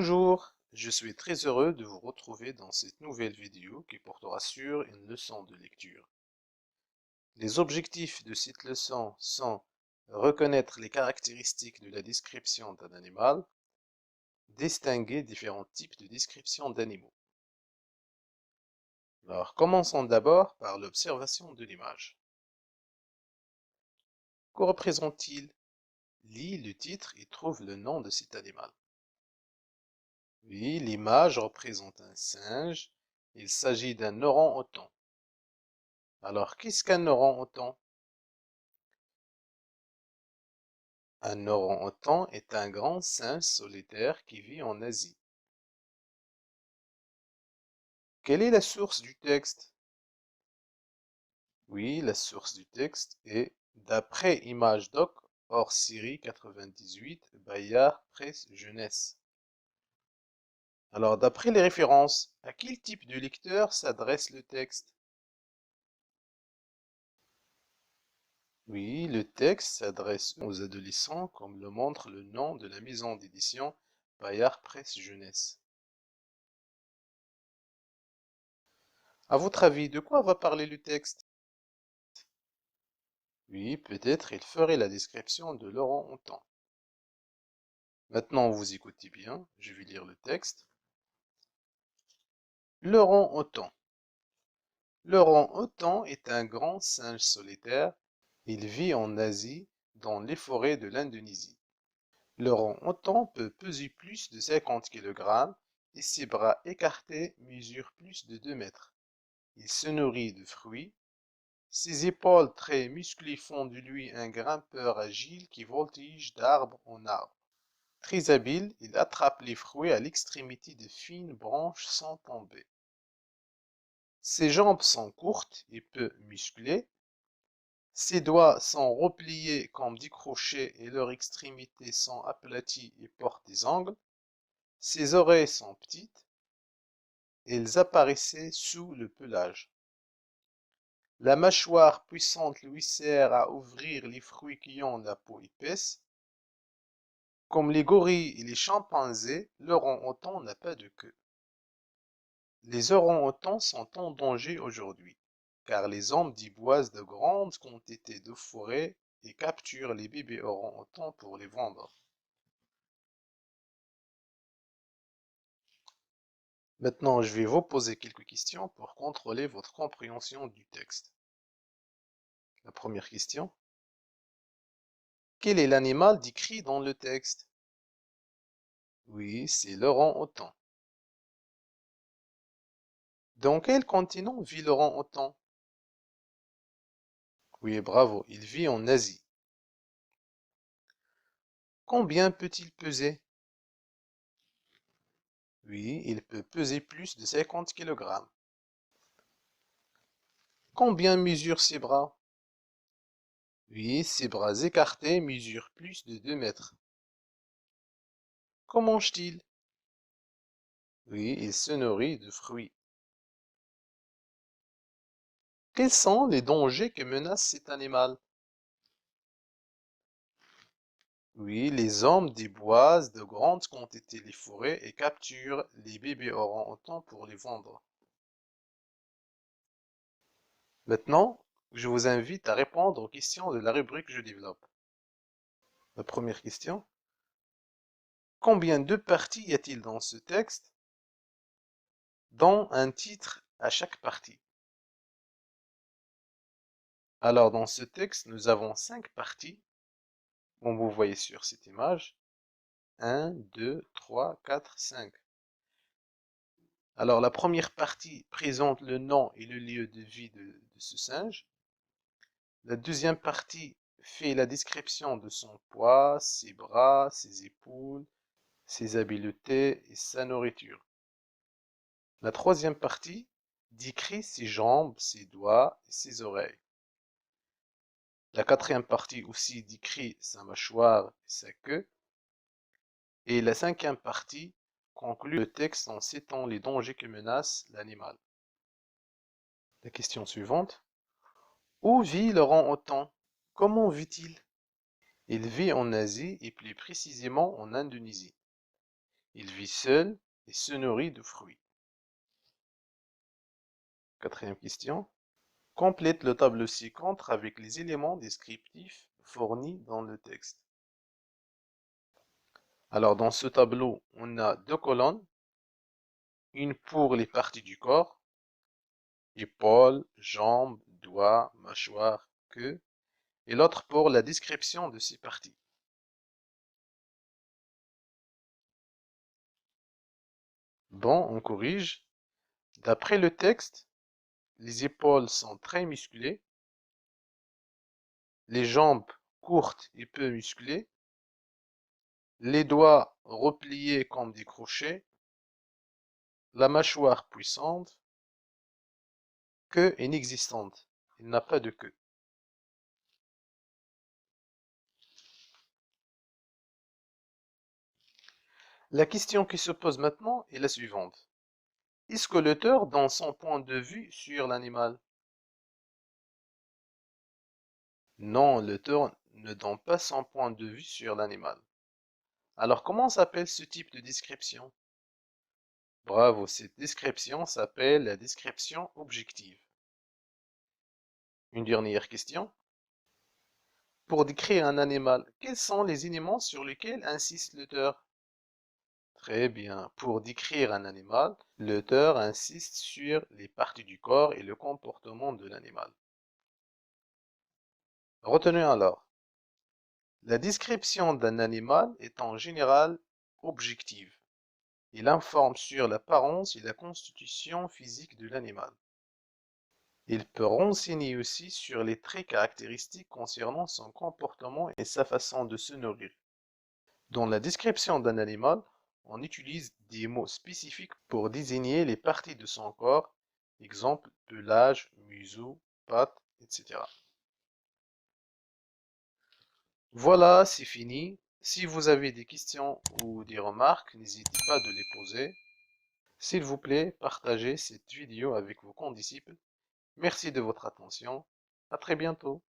Bonjour, je suis très heureux de vous retrouver dans cette nouvelle vidéo qui portera sur une leçon de lecture. Les objectifs de cette leçon sont reconnaître les caractéristiques de la description d'un animal, distinguer différents types de description d'animaux. Alors, commençons d'abord par l'observation de l'image. Que représente-t-il? Lis le titre et trouve le nom de cet animal. Oui, l'image représente un singe. Il s'agit d'un orang-outan. Alors, qu'est-ce qu'un orang-outan? Un orang-outan est un grand singe solitaire qui vit en Asie. Quelle est la source du texte? Oui, la source du texte est d'après ImageDoc, hors série 98, Bayard Presse Jeunesse. Alors, d'après les références, à quel type de lecteur s'adresse le texte? Oui, le texte s'adresse aux adolescents, comme le montre le nom de la maison d'édition Bayard Presse Jeunesse. À votre avis, de quoi va parler le texte? Oui, peut-être il ferait la description de l'orang-outan. Maintenant, vous écoutez bien, je vais lire le texte. L'orang-outan. L'orang-outan est un grand singe solitaire. Il vit en Asie, dans les forêts de l'Indonésie. L'orang-outan peut peser plus de 50 kg et ses bras écartés mesurent plus de 2 mètres. Il se nourrit de fruits. Ses épaules très musclées font de lui un grimpeur agile qui voltige d'arbre en arbre. Très habile, il attrape les fruits à l'extrémité de fines branches sans tomber. Ses jambes sont courtes et peu musclées. Ses doigts sont repliés comme des crochets et leurs extrémités sont aplaties et portent des angles. Ses oreilles sont petites. Elles apparaissaient sous le pelage. La mâchoire puissante lui sert à ouvrir les fruits qui ont la peau épaisse. Comme les gorilles et les chimpanzés, l'orang-outan n'a pas de queue. Les orang-outans sont en danger aujourd'hui, car les hommes déboisent de grandes quantités de forêt et capturent les bébés orang-outans pour les vendre. Maintenant, je vais vous poser quelques questions pour contrôler votre compréhension du texte. La première question. Quel est l'animal décrit dans le texte? Oui, c'est l'orang-outan. Dans quel continent vit l'orang-outan? Oui, bravo, il vit en Asie. Combien peut-il peser? Oui, il peut peser plus de 50 kg. Combien mesurent ses bras? Oui, ses bras écartés mesurent plus de 2 mètres. Comment mange-t-il? Oui, il se nourrit de fruits. Quels sont les dangers que menace cet animal? Oui, les hommes déboisent de grandes quantités les forêts et capturent les bébés orang-outans pour les vendre. Maintenant, je vous invite à répondre aux questions de la rubrique Je développe. La première question. Combien de parties y a-t-il dans ce texte? Dont un titre à chaque partie. Alors, dans ce texte, nous avons 5 parties, comme vous voyez sur cette image. 1, 2, 3, 4, 5. Alors, la première partie présente le nom et le lieu de vie de ce singe. La deuxième partie fait la description de son poids, ses bras, ses épaules, ses habiletés et sa nourriture. La troisième partie décrit ses jambes, ses doigts et ses oreilles. La quatrième partie aussi décrit sa mâchoire et sa queue. Et la cinquième partie conclut le texte en citant les dangers que menace l'animal. La question suivante. Où vit l'orang-outan? Comment vit-il? Il vit en Asie et plus précisément en Indonésie. Il vit seul et se nourrit de fruits. Quatrième question. Complète le tableau ci-contre avec les éléments descriptifs fournis dans le texte. Alors, dans ce tableau, on a deux colonnes. Une pour les parties du corps, épaules, jambes, doigts, mâchoire, queue, et l'autre pour la description de ces parties. Bon, on corrige. D'après le texte, les épaules sont très musclées, les jambes courtes et peu musclées, les doigts repliés comme des crochets, la mâchoire puissante, queue inexistante. Il n'a pas de queue. La question qui se pose maintenant est la suivante. Est-ce que l'auteur donne son point de vue sur l'animal? Non, l'auteur ne donne pas son point de vue sur l'animal. Alors comment s'appelle ce type de description? Bravo, cette description s'appelle la description objective. Une dernière question. Pour décrire un animal, quels sont les éléments sur lesquels insiste l'auteur? Très bien. Pour décrire un animal, l'auteur insiste sur les parties du corps et le comportement de l'animal. Retenez alors. La description d'un animal est en général objective. Il informe sur l'apparence et la constitution physique de l'animal. Il peut renseigner aussi sur les traits caractéristiques concernant son comportement et sa façon de se nourrir. Dans la description d'un animal, on utilise des mots spécifiques pour désigner les parties de son corps, exemple pelage, museau, pattes, etc. Voilà, c'est fini. Si vous avez des questions ou des remarques, n'hésitez pas de les poser. S'il vous plaît, partagez cette vidéo avec vos condisciples. Merci de votre attention. À très bientôt.